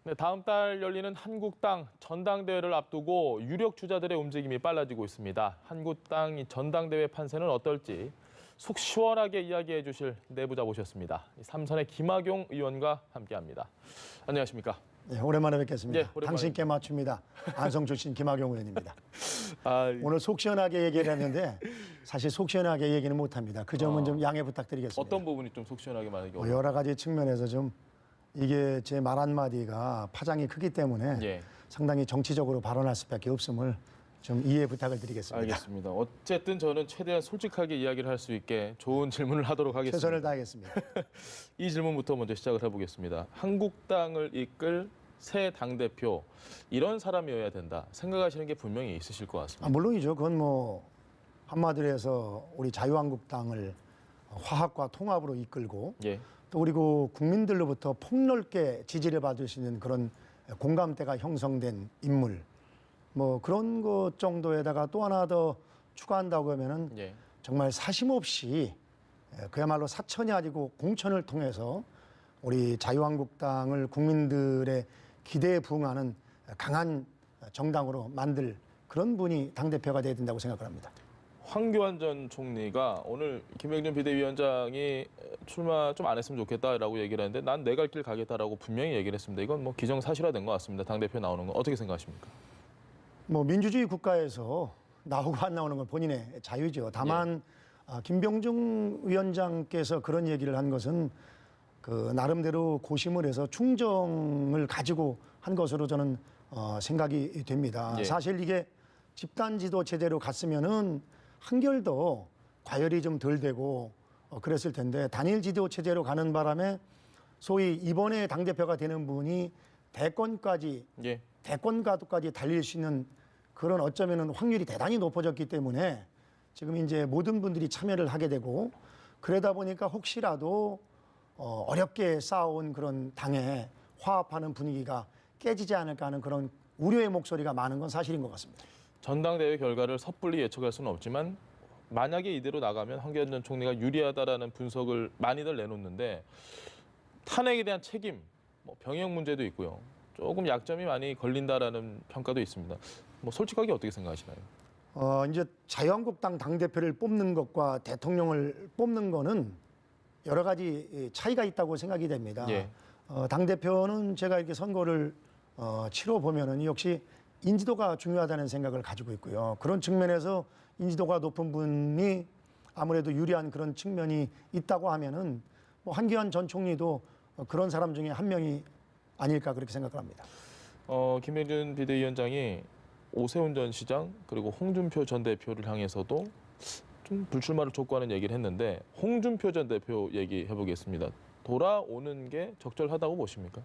네, 다음 달 열리는 한국당 전당대회를 앞두고 유력 주자들의 움직임이 빨라지고 있습니다. 한국당 전당대회 판세는 어떨지 속 시원하게 이야기해 주실 내부자 모셨습니다. 삼선의 김학용 의원과 함께합니다. 안녕하십니까? 네, 오랜만에 뵙겠습니다. 네, 오랜만에 당신께 맞춥니다. 안성 출신 김학용 의원입니다. 아, 오늘 속 시원하게 얘기를 했는데 사실 속 시원하게 얘기는 못합니다. 그 점은 좀 양해 부탁드리겠습니다. 어떤 부분이 좀 속 시원하게 말하기 여러 가지 측면에서 좀 이게 제 말 한마디가 파장이 크기 때문에 예. 상당히 정치적으로 발언할 수밖에 없음을 좀 이해 부탁을 드리겠습니다. 알겠습니다. 어쨌든 저는 최대한 솔직하게 이야기를 할 수 있게 좋은 질문을 하도록 하겠습니다. 최선을 다하겠습니다. 이 질문부터 먼저 시작을 해보겠습니다. 한국당을 이끌 새 당대표, 이런 사람이어야 된다 생각하시는 게 분명히 있으실 것 같습니다. 물론이죠. 그건 뭐 한마디로 해서 우리 자유한국당을 화합과 통합으로 이끌고 예. 또 그리고 국민들로부터 폭넓게 지지를 받을 수 있는 그런 공감대가 형성된 인물, 뭐 그런 것 정도에다가 또 하나 더 추가한다고 하면은 예. 정말 사심없이 그야말로 사천이 아니고 공천을 통해서 우리 자유한국당을 국민들의 기대에 부응하는 강한 정당으로 만들 그런 분이 당대표가 돼야 된다고 생각을 합니다. 황교안 전 총리가 오늘 김영준 비대위원장이 출마 좀 안 했으면 좋겠다라고 얘기를 했는데 난 내 갈 길 가겠다라고 분명히 얘기를 했습니다. 이건 뭐 기정사실화된 것 같습니다. 당대표 나오는 거 어떻게 생각하십니까? 뭐 민주주의 국가에서 나오고 안 나오는 건 본인의 자유죠. 다만 김병중 위원장께서 그런 얘기를 한 것은 그 나름대로 고심을 해서 충정을 가지고 한 것으로 저는 생각이 됩니다. 예. 사실 이게 집단 지도 체제로 갔으면은 한결 더 과열이 좀 덜 되고 그랬을 텐데 단일 지도 체제로 가는 바람에 소위 이번에 당대표가 되는 분이 대권까지 예. 대권과도까지 달릴 수 있는 그런 어쩌면은 확률이 대단히 높아졌기 때문에 지금 이제 모든 분들이 참여를 하게 되고 그러다 보니까 혹시라도 어렵게 쌓아온 그런 당에 화합하는 분위기가 깨지지 않을까 하는 그런 우려의 목소리가 많은 건 사실인 것 같습니다. 전당대회 결과를 섣불리 예측할 수는 없지만 만약에 이대로 나가면 황교안 전 총리가 유리하다라는 분석을 많이들 내놓는데 탄핵에 대한 책임, 뭐 병역 문제도 있고요. 조금 약점이 많이 걸린다라는 평가도 있습니다. 뭐 솔직하게 어떻게 생각하시나요? 이제 자유한국당 당대표를 뽑는 것과 대통령을 뽑는 거는 여러 가지 차이가 있다고 생각이 됩니다. 예. 당대표는 제가 이렇게 선거를 치러 보면은 역시 인지도가 중요하다는 생각을 가지고 있고요. 그런 측면에서 인지도가 높은 분이 아무래도 유리한 그런 측면이 있다고 하면은 뭐 한기환 전 총리도 그런 사람 중에 한 명이 아닐까 그렇게 생각을 합니다. 김영준 비대위원장이 오세훈 전 시장 그리고 홍준표 전 대표를 향해서도 좀 불출마를 촉구하는 얘기를 했는데 홍준표 전 대표 얘기해 보겠습니다. 돌아오는 게 적절하다고 보십니까?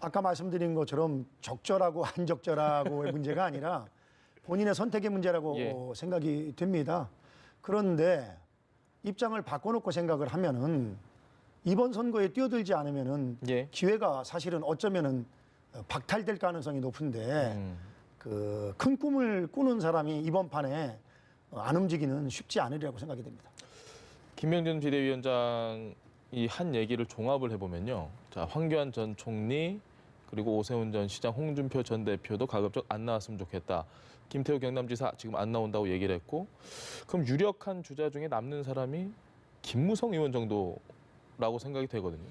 아까 말씀드린 것처럼 적절하고 안 적절하고의 문제가 아니라 본인의 선택의 문제라고 예. 생각이 됩니다. 그런데 입장을 바꿔놓고 생각을 하면은 이번 선거에 뛰어들지 않으면은 예. 기회가 사실은 어쩌면은 박탈될 가능성이 높은데 그 큰 꿈을 꾸는 사람이 이번 판에 안 움직이는 쉽지 않으리라고 생각이 됩니다. 김명준 비대위원장이 한 얘기를 종합을 해보면요. 자, 황교안 전 총리 그리고 오세훈 전 시장, 홍준표 전 대표도 가급적 안 나왔으면 좋겠다. 김태우 경남지사 지금 안 나온다고 얘기를 했고 그럼 유력한 주자 중에 남는 사람이 김무성 의원 정도라고 생각이 되거든요.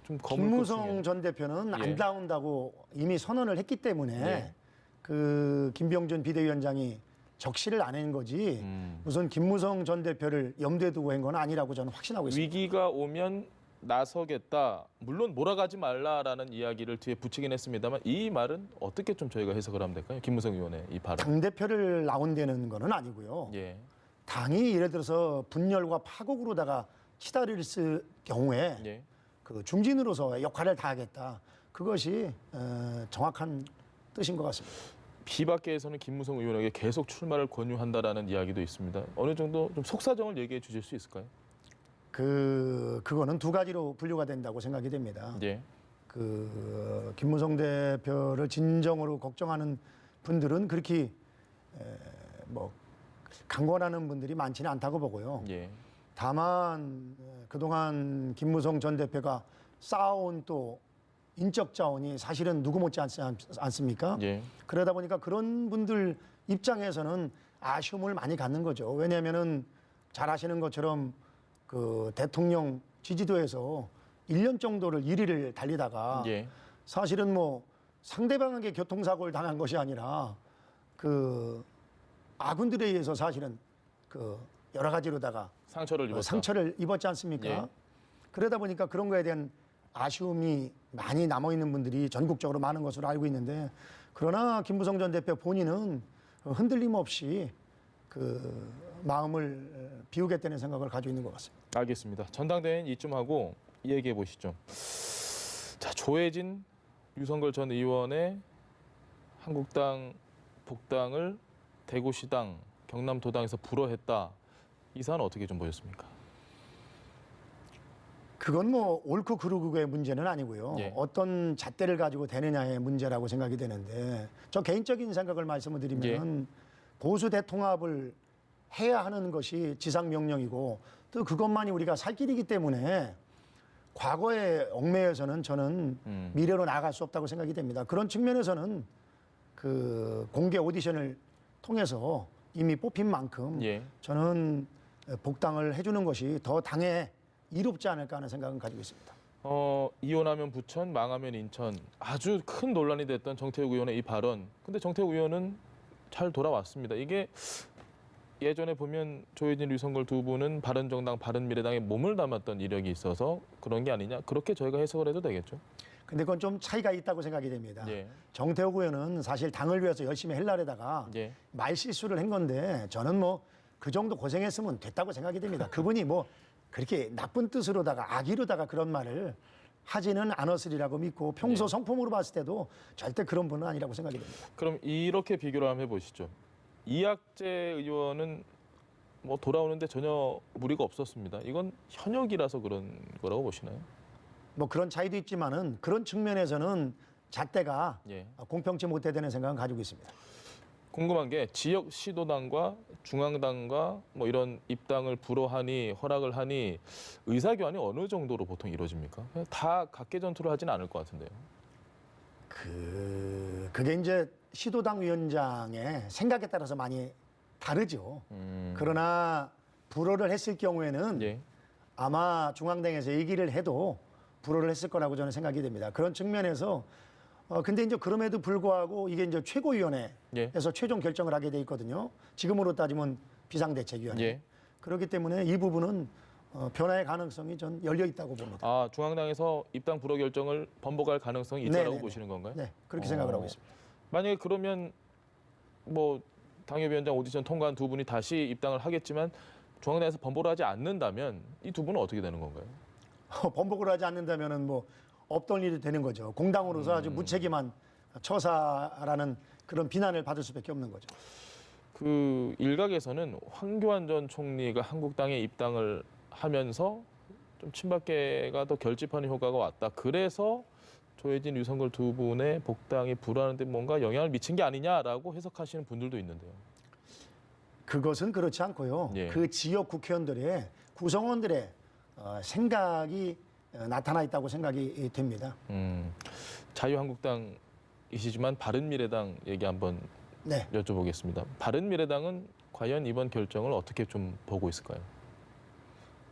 좀 김무성 전 대표는 예. 안 나온다고 이미 선언을 했기 때문에 예. 그 김병준 비대위원장이 적시를 안 한 거지 무슨 김무성 전 대표를 염두에 두고 한 건 아니라고 저는 확신하고 있습니다. 위기가 오면 나서겠다. 물론 몰아가지 말라라는 이야기를 뒤에 붙이긴 했습니다만 이 말은 어떻게 좀 저희가 해석을 하면 될까요? 김무성 의원의 이 발언. 당대표를 나온다는 거는 아니고요. 예. 당이 예를 들어서 분열과 파국으로다가 치달을 경우에 예. 그 중진으로서 역할을 다하겠다. 그것이 정확한 뜻인 것 같습니다. 비박계에서는 김무성 의원에게 계속 출마를 권유한다라는 이야기도 있습니다. 어느 정도 좀 속사정을 얘기해 주실 수 있을까요? 그거는 두 가지로 분류가 된다고 생각이 됩니다. 예. 그 김무성 대표를 진정으로 걱정하는 분들은 그렇게 뭐 강권하는 분들이 많지는 않다고 보고요. 예. 다만 그동안 김무성 전 대표가 쌓아온 또 인적 자원이 사실은 누구 못지 않습니까? 예. 그러다 보니까 그런 분들 입장에서는 아쉬움을 많이 갖는 거죠. 왜냐하면은 잘 아시는 것처럼 그 대통령 지지도에서 1년 정도를 1위를 달리다가 예. 사실은 뭐 상대방에게 교통사고를 당한 것이 아니라 그 아군들에 의해서 사실은 그 여러 가지로다가 상처를 입었다. 상처를 입었지 않습니까? 예. 그러다 보니까 그런 거에 대한 아쉬움이 많이 남아 있는 분들이 전국적으로 많은 것으로 알고 있는데, 그러나 김무성 전 대표 본인은 흔들림 없이 그 마음을 비우겠다는 생각을 가지고 있는 것 같습니다. 알겠습니다. 전당대회는 이쯤 하고 얘기해 보시죠. 자, 조혜진, 유성걸 전 의원의 한국당 복당을 대구시당, 경남도당에서 불허했다. 이 사안 어떻게 좀 보셨습니까? 그건 뭐 옳고 그르고의 문제는 아니고요. 예. 어떤 잣대를 가지고 되느냐의 문제라고 생각이 되는데, 저 개인적인 생각을 말씀을 드리면 보수 대통합을 해야 하는 것이 지상명령이고, 또 그것만이 우리가 살 길이기 때문에 과거의 얽매여서는 저는 미래로 나아갈 수 없다고 생각이 됩니다. 그런 측면에서는 그 공개 오디션을 통해서 이미 뽑힌 만큼 예. 저는 복당을 해주는 것이 더 당에 이롭지 않을까 하는 생각은 가지고 있습니다. 이혼하면 부천, 망하면 인천. 아주 큰 논란이 됐던 정태욱 의원의 이 발언. 근데 정태욱 의원은 잘 돌아왔습니다. 이게 예전에 보면 조혜진, 유성걸 두 분은 바른정당, 바른미래당에 몸을 담았던 이력이 있어서 그런 게 아니냐. 그렇게 저희가 해석을 해도 되겠죠. 근데 그건 좀 차이가 있다고 생각이 됩니다. 예. 정태욱 의원은 사실 당을 위해서 열심히 하려다가 예. 말실수를 한 건데, 저는 뭐 그 정도 고생했으면 됐다고 생각이 됩니다. 그분이 뭐 그렇게 나쁜 뜻으로다가 악의로다가 그런 말을 하지는 않았으리라고 믿고, 평소 성품으로 봤을 때도 절대 그런 분은 아니라고 생각이 됩니다. 그럼 이렇게 비교를 한번 해보시죠. 이학재 의원은 뭐 돌아오는데 전혀 무리가 없었습니다. 이건 현역이라서 그런 거라고 보시나요? 뭐 그런 차이도 있지만은 그런 측면에서는 잣대가 예. 공평치 못해되는 생각은 가지고 있습니다. 궁금한 게 지역 시도당과 중앙당과 뭐 이런 입당을 불허하니 허락을 하니 의사교환이 어느 정도로 보통 이루어집니까? 그냥 다 각계 전투를 하지는 않을 것 같은데요. 그게 이제 시도당 위원장의 생각에 따라서 많이 다르죠. 그러나 불허를 했을 경우에는 예. 아마 중앙당에서 얘기를 해도 불허를 했을 거라고 저는 생각이 됩니다. 그런 측면에서 근데 이제 그럼에도 불구하고 이게 이제 최고위원회에서 예. 최종 결정을 하게 돼 있거든요. 지금으로 따지면 비상대책위원회. 예. 그렇기 때문에 이 부분은 변화의 가능성이 전 열려 있다고 봅니다. 아, 중앙당에서 입당 불허 결정을 번복할 가능성이 있다라고 네네네. 보시는 건가요? 네, 그렇게 생각을 하고 있습니다. 만약에 그러면 뭐 당협위원장 오디션 통과한 두 분이 다시 입당을 하겠지만 중앙당에서 번복을 하지 않는다면 이 두 분은 어떻게 되는 건가요? 번복을 하지 않는다면은 뭐 없던 일이 되는 거죠. 공당으로서 아주 무책임한 처사라는 그런 비난을 받을 수밖에 없는 거죠. 그 일각에서는 황교안 전 총리가 한국당에 입당을 하면서 좀 친박계가 더 결집하는 효과가 왔다. 그래서 조혜진, 유성걸 두 분의 복당이 불허하는 데 뭔가 영향을 미친 게 아니냐라고 해석하시는 분들도 있는데요. 그것은 그렇지 않고요. 예. 그 지역 국회의원들의 구성원들의 생각이 나타나 있다고 생각이 됩니다. 자유한국당이시지만 바른미래당 얘기 한번 네. 여쭤보겠습니다. 바른미래당은 과연 이번 결정을 어떻게 좀 보고 있을까요?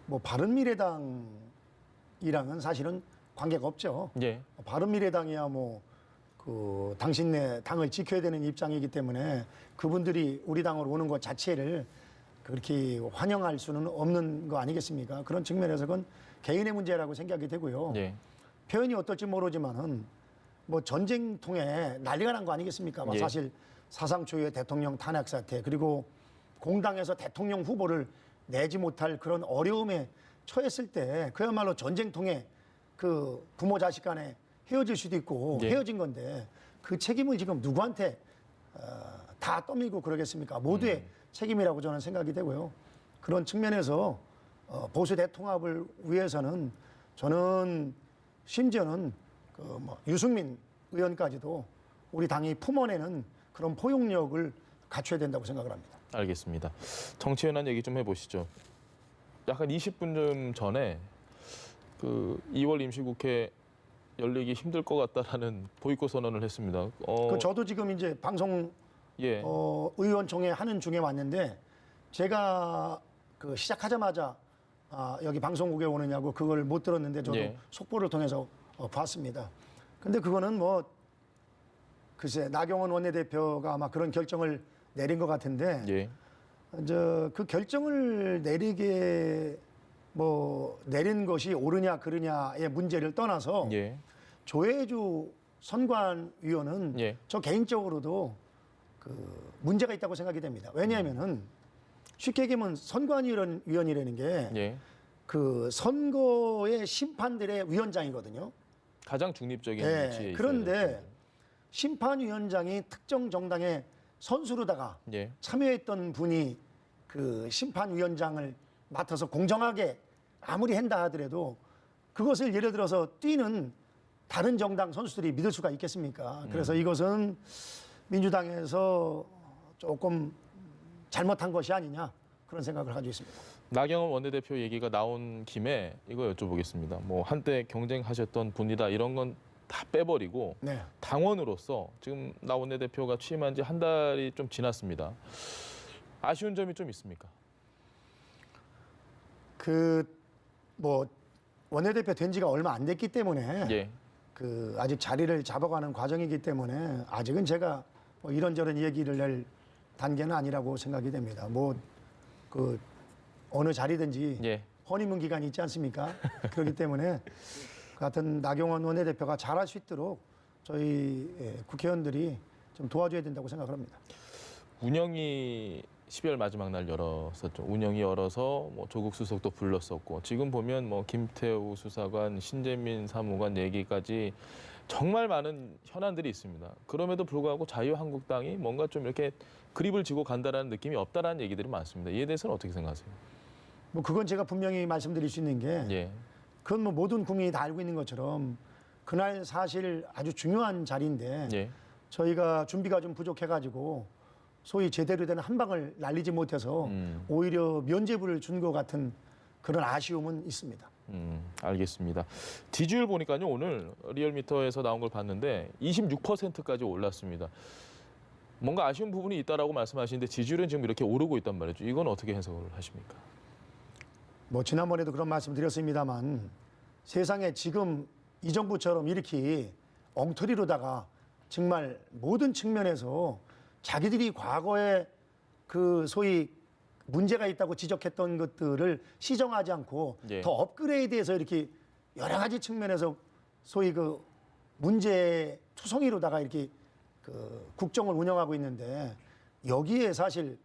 뭐 바른미래당이랑은 사실은 관계가 없죠. 예. 바른미래당이야 뭐 그 당신네 당을 지켜야 되는 입장이기 때문에 그분들이 우리 당으로 오는 것 자체를 그렇게 환영할 수는 없는 거 아니겠습니까? 그런 측면에서 그건 개인의 문제라고 생각이 되고요. 예. 표현이 어떨지 모르지만은 뭐 전쟁통에 난리가 난 거 아니겠습니까? 예. 사실 사상 초유의 대통령 탄핵 사태, 그리고 공당에서 대통령 후보를 내지 못할 그런 어려움에 처했을 때 그야말로 전쟁통에 그 부모 자식 간에 헤어질 수도 있고 예. 헤어진 건데 그 책임을 지금 누구한테 다 떠밀고 그러겠습니까? 모두의 책임이라고 저는 생각이 되고요. 그런 측면에서 보수 대통합을 위해서는 저는 심지어는 그 뭐 유승민 의원까지도 우리 당이 품어내는 그런 포용력을 갖춰야 된다고 생각을 합니다. 알겠습니다. 정치 현안 얘기 좀 해보시죠. 약간 20분쯤 전에 그 2월 임시국회 열리기 힘들 것 같다라는 보이콧 선언을 했습니다. 그 저도 지금 이제 방송 예, 의원총회 하는 중에 왔는데 제가 그 시작하자마자 여기 방송국에 오느냐고 그걸 못 들었는데 저도 예. 속보를 통해서 봤습니다. 근데 그거는 뭐 글쎄 나경원 원내대표가 아마 그런 결정을 내린 것 같은데 예, 그 결정을 내리게 뭐 내린 것이 옳으냐 그르냐의 문제를 떠나서 예, 조혜주 선관위원은 예. 저 개인적으로도 그 문제가 있다고 생각이 됩니다. 왜냐하면은 쉽게 얘기하면 선관위원이라는 게 예. 그 선거의 심판들의 위원장이거든요. 가장 중립적인 네, 위치에 있어야 그런데 되는 심판위원장이 특정 정당의 선수로다가 거죠. 예, 참여했던 분이 그 심판위원장을 맡아서 공정하게 아무리 한다 하더라도 그것을 예를 들어서 뛰는 다른 정당 선수들이 믿을 수가 있겠습니까? 그래서 이것은 민주당에서 조금 잘못한 것이 아니냐 그런 생각을 가지고 있습니다. 나경원 원내대표 얘기가 나온 김에 이거 여쭤보겠습니다. 뭐 한때 경쟁하셨던 분이다 이런 건 다 빼버리고 네. 당원으로서 지금 나 원내대표가 취임한 지 한 달이 좀 지났습니다. 아쉬운 점이 좀 있습니까? 그 뭐 원내대표 된 지가 얼마 안 됐기 때문에 예, 그 아직 자리를 잡아가는 과정이기 때문에 아직은 제가 뭐 이런저런 얘기를 낼 단계는 아니라고 생각이 됩니다. 뭐 그 어느 자리든지 예. 허니문 기간이 있지 않습니까? 그렇기 때문에 그 같은 나경원 원내대표가 잘할 수 있도록 저희 국회의원들이 좀 도와줘야 된다고 생각을 합니다. 운영이 12월 마지막 날 열었었죠. 운영이 열어서 뭐 조국 수석도 불렀었고 지금 보면 뭐 김태우 수사관, 신재민 사무관 얘기까지 정말 많은 현안들이 있습니다. 그럼에도 불구하고 자유한국당이 뭔가 좀 이렇게 그립을 쥐고 간다라는 느낌이 없다라는 얘기들이 많습니다. 이에 대해서는 어떻게 생각하세요? 뭐 그건 제가 분명히 말씀드릴 수 있는 게 예, 그건 뭐 모든 국민이 다 알고 있는 것처럼 그날 사실 아주 중요한 자리인데 예, 저희가 준비가 좀 부족해가지고 소위 제대로 된 한 방을 날리지 못해서 오히려 면죄부를 준 것 같은 그런 아쉬움은 있습니다. 알겠습니다. 지지율 보니까요 오늘 리얼미터에서 나온 걸 봤는데 26%까지 올랐습니다. 뭔가 아쉬운 부분이 있다라고 말씀하시는데 지지율은 지금 이렇게 오르고 있단 말이죠. 이건 어떻게 해석을 하십니까? 뭐 지난번에도 그런 말씀 드렸습니다만 세상에 지금 이 정부처럼 이렇게 엉터리로다가 정말 모든 측면에서 자기들이 과거에 그 소위 문제가 있다고 지적했던 것들을 시정하지 않고 예. 더 업그레이드해서 이렇게 여러 가지 측면에서 소위 그 문제 투성이로다가 이렇게 그 국정을 운영하고 있는데 여기에 사실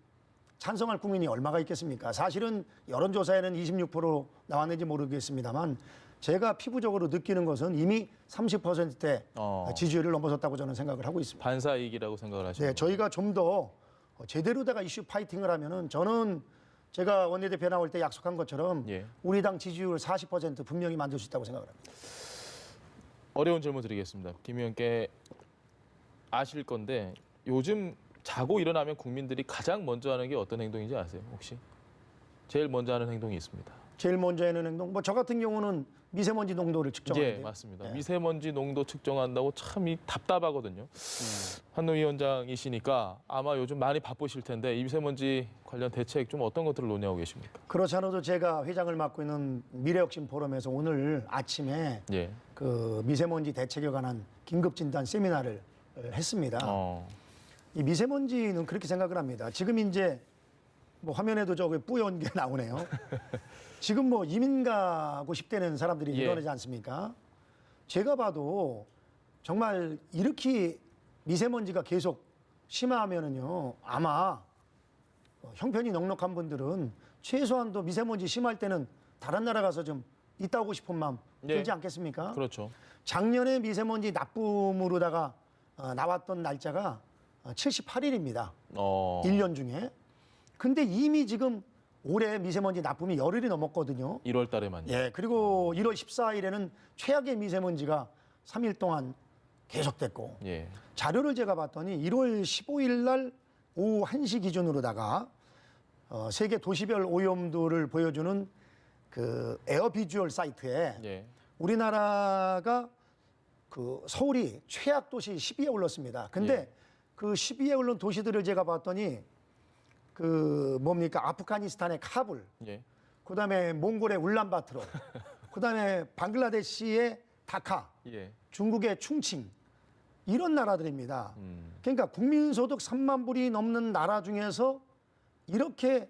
찬성할 국민이 얼마가 있겠습니까? 사실은 여론조사에는 26% 나왔는지 모르겠습니다만 제가 피부적으로 느끼는 것은 이미 30%대 지지율을 넘어섰다고 저는 생각을 하고 있습니다. 반사이익이라고 생각을 하시는 네, 저희가 좀 더 제대로다가 이슈 파이팅을 하면은 저는 제가 원내대표 나올 때 약속한 것처럼 예. 우리 당 지지율 40% 분명히 만들 수 있다고 생각을 합니다. 어려운 질문 드리겠습니다. 김 의원께 아실 건데 요즘 자고 일어나면 국민들이 가장 먼저 하는 게 어떤 행동인지 아세요? 혹시? 제일 먼저 하는 행동이 있습니다. 제일 먼저 하는 행동, 뭐 저 같은 경우는 미세먼지 농도를 측정하는데. 예, 맞습니다. 미세먼지 농도 측정한다고 참 답답하거든요. 한노 위원장이시니까 아마 요즘 많이 바쁘실 텐데 이 미세먼지 관련 대책 좀 어떤 것들을 논의하고 계십니까? 그렇지 않아도 제가 회장을 맡고 있는 미래혁신 포럼에서 오늘 아침에 예. 그 미세먼지 대책에 관한 긴급 진단 세미나를 했습니다. 이 미세먼지는 그렇게 생각을 합니다. 지금 이제 뭐 화면에도 저기 뿌연 게 나오네요. 지금 뭐 이민 가고 싶다는 사람들이 예. 늘어나지 않습니까? 제가 봐도 정말 이렇게 미세먼지가 계속 심하면은요 아마 형편이 넉넉한 분들은 최소한도 미세먼지 심할 때는 다른 나라 가서 좀 있다 오고 싶은 마음 예. 들지 않겠습니까? 그렇죠. 작년에 미세먼지 나쁨으로다가 나왔던 날짜가 78일입니다. 1년 중에. 근데 이미 지금 올해 미세먼지 나쁨이 열흘이 넘었거든요. 1월 달에만요. 예, 그리고 1월 14일에는 최악의 미세먼지가 3일 동안 계속됐고 예. 자료를 제가 봤더니 1월 15일 날 오후 1시 기준으로다가 세계 도시별 오염도를 보여주는 그 에어 비주얼 사이트에 예. 우리나라가 그 서울이 최악 도시 10위에 올랐습니다. 근데 예. 그 10위에 오른 도시들을 제가 봤더니 그 뭡니까 아프가니스탄의 카불, 예. 그다음에 몽골의 울란바토르, 그다음에 방글라데시의 다카, 예. 중국의 충칭 이런 나라들입니다. 음. 그러니까 국민소득 3만 불이 넘는 나라 중에서 이렇게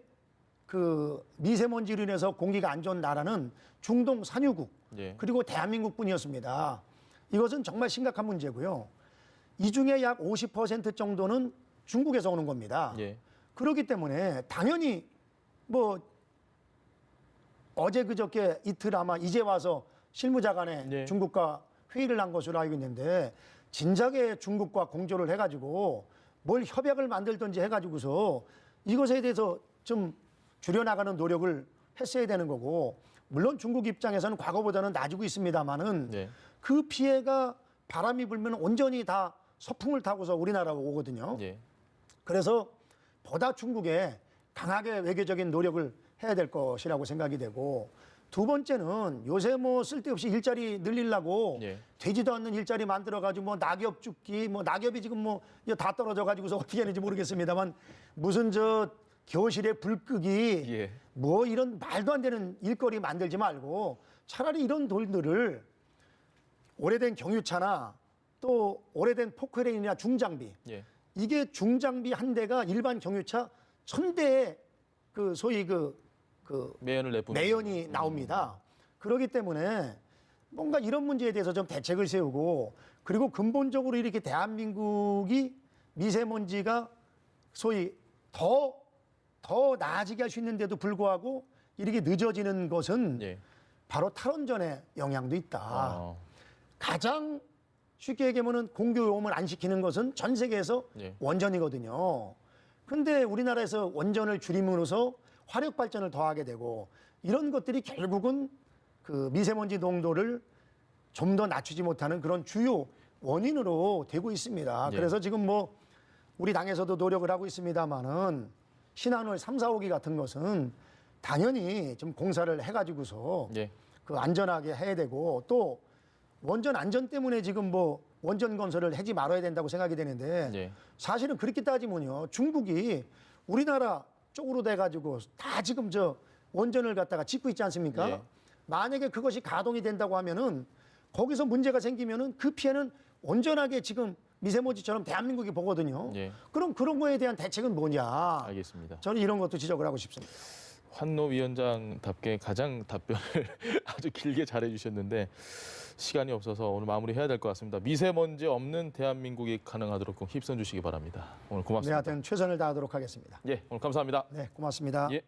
그 미세먼지로 인해서 공기가 안 좋은 나라는 중동 산유국 예. 그리고 대한민국뿐이었습니다. 이것은 정말 심각한 문제고요. 이 중에 약 50% 정도는 중국에서 오는 겁니다. 예. 그렇기 때문에 당연히 뭐 어제 그저께 이틀 아마 이제 와서 실무자 간에 예. 중국과 회의를 한 것으로 알고 있는데 진작에 중국과 공조를 해가지고 뭘 협약을 만들든지 해가지고서 이것에 대해서 좀 줄여나가는 노력을 했어야 되는 거고 물론 중국 입장에서는 과거보다는 나아지고 있습니다만은 예. 그 피해가 바람이 불면 온전히 다 서풍을 타고서 우리나라로 오거든요. 예. 그래서 보다 중국에 강하게 외교적인 노력을 해야 될 것이라고 생각이 되고 두 번째는 요새 뭐 쓸데없이 일자리 늘리려고 예. 되지도 않는 일자리 만들어가지고 뭐 낙엽 죽기 뭐 낙엽이 지금 뭐 다 떨어져가지고서 어떻게 하는지 모르겠습니다만 무슨 저 교실에 불 끄기 예. 뭐 이런 말도 안 되는 일거리 만들지 말고 차라리 이런 돌들을 오래된 경유차나 또 오래된 포크레인이나 중장비 예. 이게 중장비 한 대가 일반 경유차 1000대의 그 소위 그 매연을 내뿜는 매연이 나옵니다. 그렇기 때문에 뭔가 이런 문제에 대해서 좀 대책을 세우고 그리고 근본적으로 이렇게 대한민국이 미세먼지가 소위 더 나아지게 할 수 있는데도 불구하고 이렇게 늦어지는 것은 예. 바로 탈원전의 영향도 있다. 아. 가장 쉽게 얘기하면 공교오염을 안 시키는 것은 전 세계에서 예. 원전이거든요. 근데 우리나라에서 원전을 줄임으로써 화력 발전을 더하게 되고 이런 것들이 결국은 그 미세먼지 농도를 좀 더 낮추지 못하는 그런 주요 원인으로 되고 있습니다. 예. 그래서 지금 뭐 우리 당에서도 노력을 하고 있습니다만은 신한울 3, 4호기 같은 것은 당연히 좀 공사를 해가지고서 예. 그 안전하게 해야 되고 또 원전 안전 때문에 지금 뭐 원전 건설을 하지 말아야 된다고 생각이 되는데 예. 사실은 그렇게 따지면요 중국이 우리나라 쪽으로 돼가지고 다 지금 저 원전을 갖다가 짓고 있지 않습니까? 예. 만약에 그것이 가동이 된다고 하면은 거기서 문제가 생기면은 그 피해는 온전하게 지금 미세먼지처럼 대한민국이 보거든요. 예. 그럼 그런 거에 대한 대책은 뭐냐? 알겠습니다. 저는 이런 것도 지적을 하고 싶습니다. 환노 위원장답게 가장 답변을 아주 길게 잘해 주셨는데 시간이 없어서 오늘 마무리해야 될 것 같습니다. 미세먼지 없는 대한민국이 가능하도록 꼭 힘써 주시기 바랍니다. 오늘 네, 고맙습니다. 하여튼 최선을 다하도록 하겠습니다. 예, 오늘 감사합니다. 네, 고맙습니다. 예.